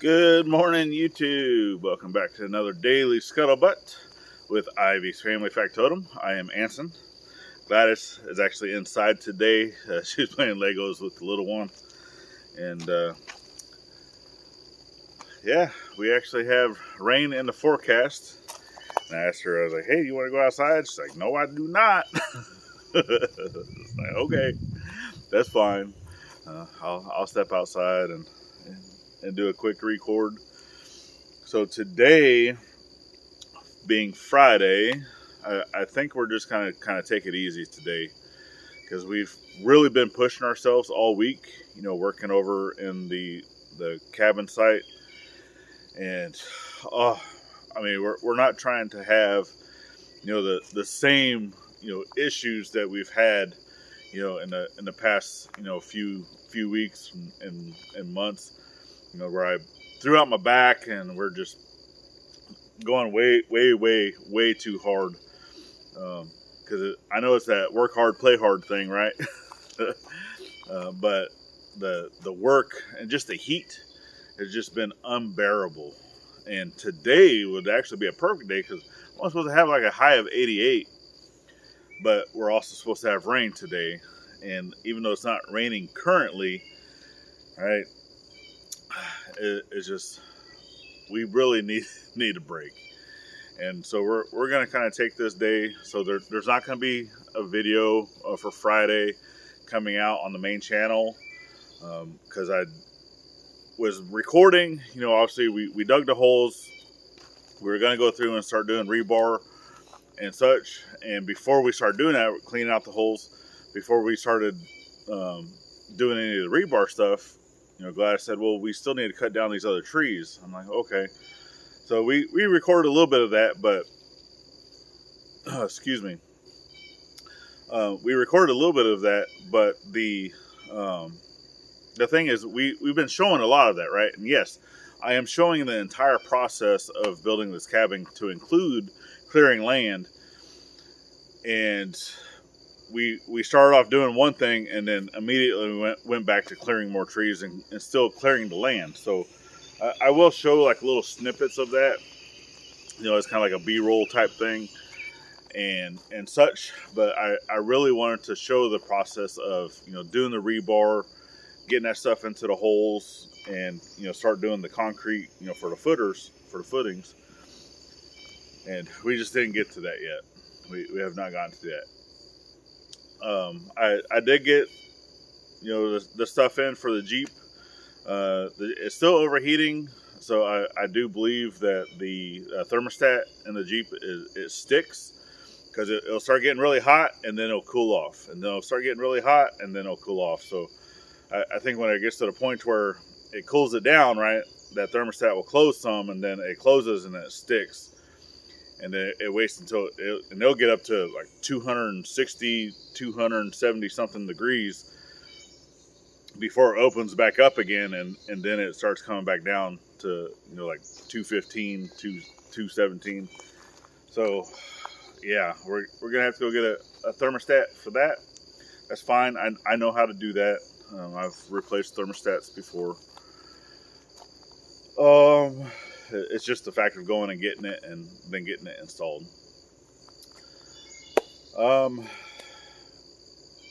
Good morning, YouTube. Welcome back to another daily Scuttlebutt with Ivy's Family Factotum. I am Anson. Gladys is actually inside today. She's playing Legos with the little one. And yeah, we actually have rain in the forecast. And I asked her, I was like, hey, you want to go outside? She's like, no, I do not. It's like, okay, that's fine. I'll step outside and do a quick record. So today, being Friday, I think we're just kind of take it easy today because we've really been pushing ourselves all week. Working over in the cabin site, and we're not trying to have the same issues that we've had in the past few weeks and months. Where I threw out my back and we're just going way too hard. Because I know it's that work hard, play hard thing, right? But the work and just the heat has just been unbearable. And today would actually be a perfect day because I'm supposed to have like a high of 88, but we're also supposed to have rain today. And even though it's not raining currently, right? It's just we really need a break. And so we're going to kind of take this day. So there's not going to be a video for Friday coming out on the main channel because I was recording. Obviously we dug the holes. We were going to go through and start doing rebar and such. And before we started doing that, cleaning out the holes, before we started doing any of the rebar stuff, Gladys said, well, we still need to cut down these other trees. I'm like, okay. So we recorded a little bit of that, but excuse me. We recorded a little bit of that, but the thing is, we've been showing a lot of that, right? And yes, I am showing the entire process of building this cabin to include clearing land. And we started off doing one thing, and then immediately we went back to clearing more trees and still clearing the land. So I will show like little snippets of that. It's kind of like a B-roll type thing and such. But I really wanted to show the process of doing the rebar, getting that stuff into the holes, and start doing the concrete for the footings. And we just didn't get to that yet. We have not gotten to that. I did get the stuff in for the Jeep. It's still overheating, so I do believe that the thermostat in the Jeep it sticks because it'll start getting really hot and then it'll cool off, and then it'll start getting really hot and then it'll cool off. So I think when it gets to the point where it cools it down, right, that thermostat will close some, and then it closes and then it sticks. And then it waits until and they'll get up to like 260, 270 something degrees before it opens back up again, and then it starts coming back down to like 215, 217. So yeah, we're gonna have to go get a thermostat for that. That's fine. I know how to do that. I've replaced thermostats before. It's just the fact of going and getting it and then getting it installed.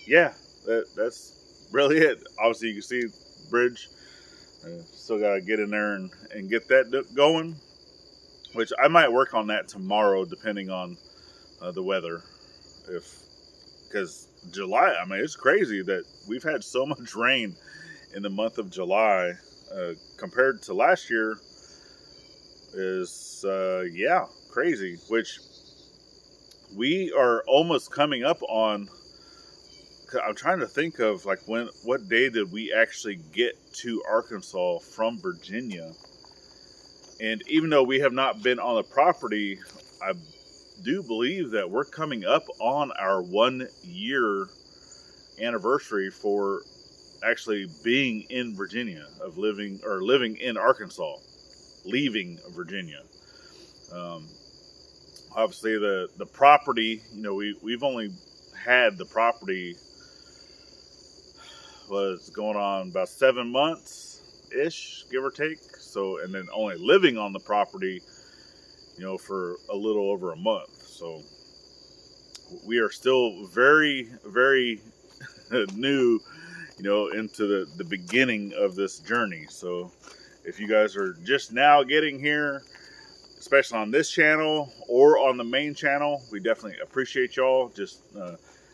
Yeah, that's really it. Obviously, you can see bridge. Still got to get in there and get that going, which I might work on that tomorrow, depending on the weather. Because July, it's crazy that we've had so much rain in the month of July compared to last year. Is crazy, which we are almost coming up on. I'm trying to think of like what day did we actually get to Arkansas from Virginia? And even though we have not been on the property, I do believe that we're coming up on our 1 year anniversary for actually being in Virginia, of living in Arkansas, leaving Virginia. Obviously the property, we've only had the property was going on about 7 months. ish, give or take. So, and then only living on the property, for a little over a month. So we are still very, very new, into the beginning of this journey. So if you guys are just now getting here, especially on this channel or on the main channel, we definitely appreciate y'all. Just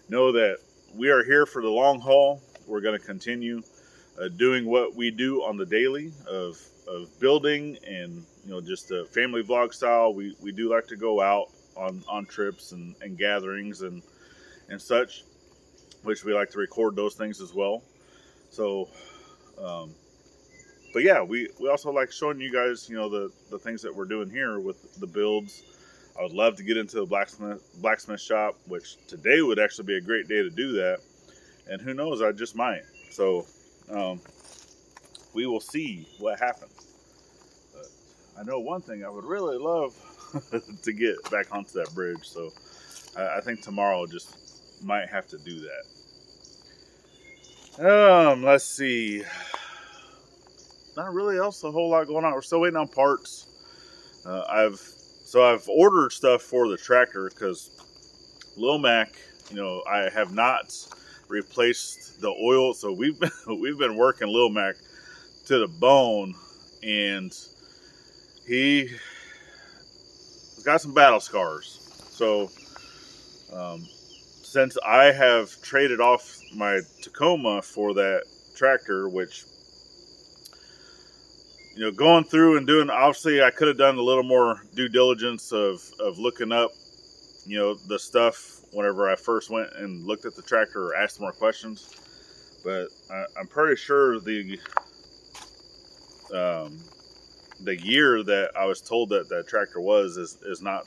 know that we are here for the long haul. We're going to continue doing what we do on the daily of building and, just a family vlog style. We do like to go out on trips and gatherings and such, which we like to record those things as well. So, but yeah, we also like showing you guys, the things that we're doing here with the builds. I would love to get into the blacksmith shop, which today would actually be a great day to do that. And who knows, I just might. So we will see what happens. But I know one thing I would really love to get back onto that bridge. So I think tomorrow just might have to do that. Let's see. Not really else a whole lot going on. We're still waiting on parts. I've ordered stuff for the tractor because Lil Mac, I have not replaced the oil. So we've been working Lil Mac to the bone, and he's got some battle scars. So since I have traded off my Tacoma for that tractor, which, going through and doing, obviously I could have done a little more due diligence of looking up, the stuff whenever I first went and looked at the tractor or asked more questions. But I'm pretty sure the year that I was told that tractor is not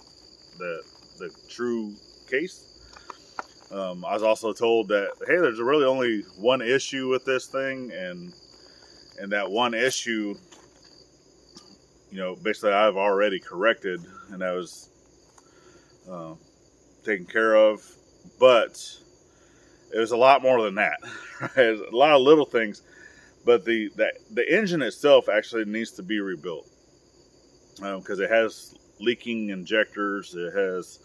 the true case. I was also told that, hey, there's really only one issue with this thing, and that one issue, basically I've already corrected, and that was taken care of. But it was a lot more than that. Right? A lot of little things, but the engine itself actually needs to be rebuilt because it has leaking injectors. It has,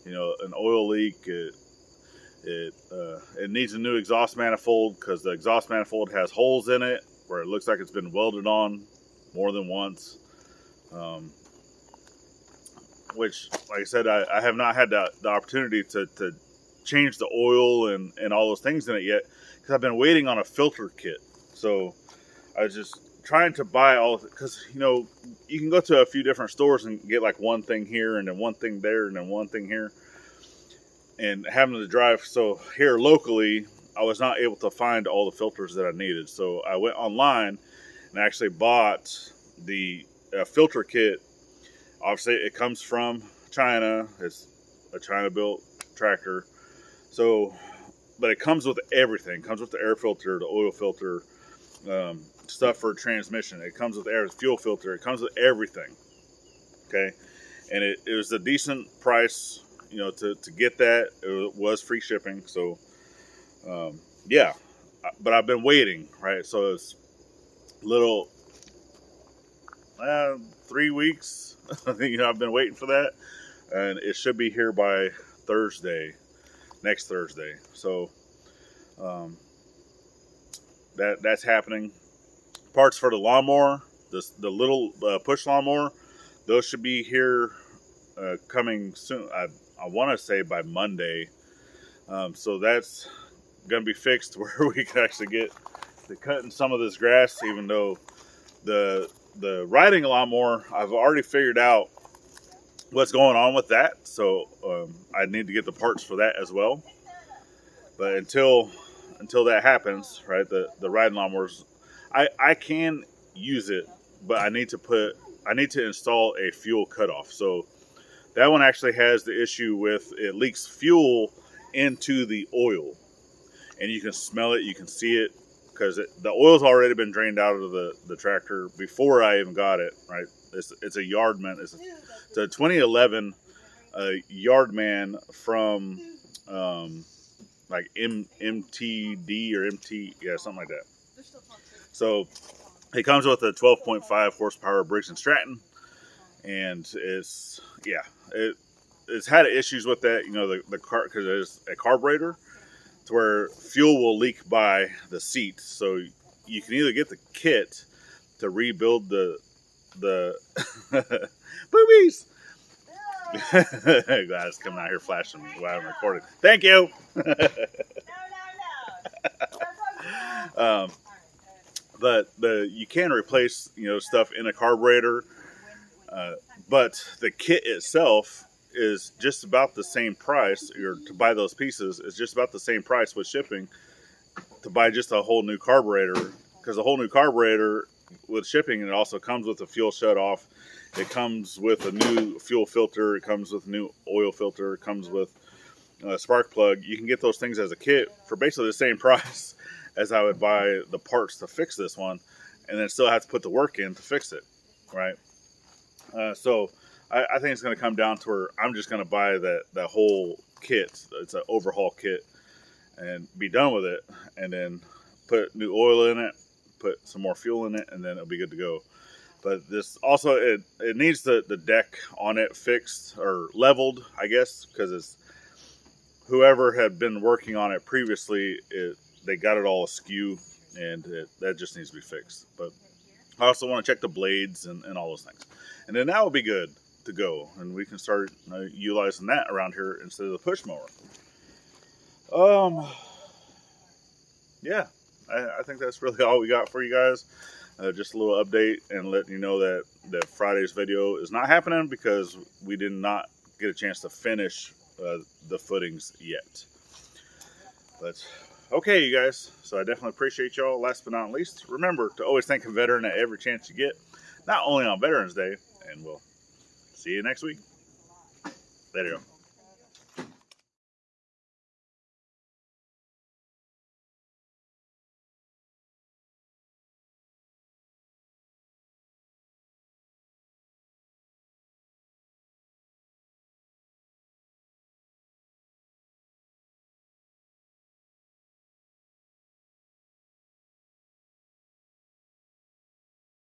an oil leak. It needs a new exhaust manifold because the exhaust manifold has holes in it where it looks like it's been welded on more than once. Which, like I said, I have not had the opportunity to change the oil and all those things in it yet because I've been waiting on a filter kit. So I was just trying to buy all of it because, you can go to a few different stores and get like one thing here and then one thing there and then one thing here. And having to drive, so here locally, I was not able to find all the filters that I needed. So I went online and actually bought the filter kit. Obviously, it comes from China. It's a China-built tractor. So, but it comes with everything. It comes with the air filter, the oil filter, stuff for transmission. It comes with the fuel filter. It comes with everything. Okay, and it was a decent price. To get that. It was free shipping. So, yeah. But I've been waiting, right? So it's little 3 weeks. I've been waiting for that, and it should be here by next Thursday. So that's happening. Parts for the lawnmower, the little push lawnmower, those should be here coming soon. I want to say by Monday. So that's going to be fixed where we can actually get to cutting some of this grass, even though the riding lawnmower, I've already figured out what's going on with that. So I need to get the parts for that as well. But until that happens, right, the riding lawnmowers, I can use it, but I need to install a fuel cutoff. So that one actually has the issue with it leaks fuel into the oil, and you can smell it, you can see it, because the oil's already been drained out of the tractor before I even got it. Right, it's a Yardman. It's a 2011 Yardman from like MTD or MT, yeah, something like that. So It comes with a 12.5 horsepower Briggs & Stratton, and it's had issues with that. You know, the car, because there's a carburetor to where fuel will leak by the seat. So you can either get the kit to rebuild the boobies. Guys coming out here flashing me while I'm recording. Thank you. But you can replace, you know, stuff in a carburetor, but the kit itself is just about the same price. Or to buy those pieces is just about the same price with shipping to buy just a whole new carburetor, because a whole new carburetor with shipping, it also comes with a fuel shutoff. It comes with a new fuel filter. It comes with a new oil filter. It comes with a spark plug. You can get those things as a kit for basically the same price as I would buy the parts to fix this one, and then still have to put the work in to fix it, right? So I think it's going to come down to where I'm just going to buy that whole kit. It's an overhaul kit, and be done with it, and then put new oil in it, put some more fuel in it, and then it'll be good to go. But this also, it needs the deck on it fixed or leveled, I guess, because it's whoever had been working on it previously, they got it all askew, and that just needs to be fixed. But I also want to check the blades and all those things. And then that will be good to go, and we can start utilizing that around here instead of the push mower. Yeah, I think that's really all we got for you guys. Just a little update and letting you know that Friday's video is not happening because we did not get a chance to finish the footings yet. But okay, you guys, so I definitely appreciate y'all. Last but not least, remember to always thank a veteran at every chance you get, not only on Veterans Day, and we'll see you next week. Later.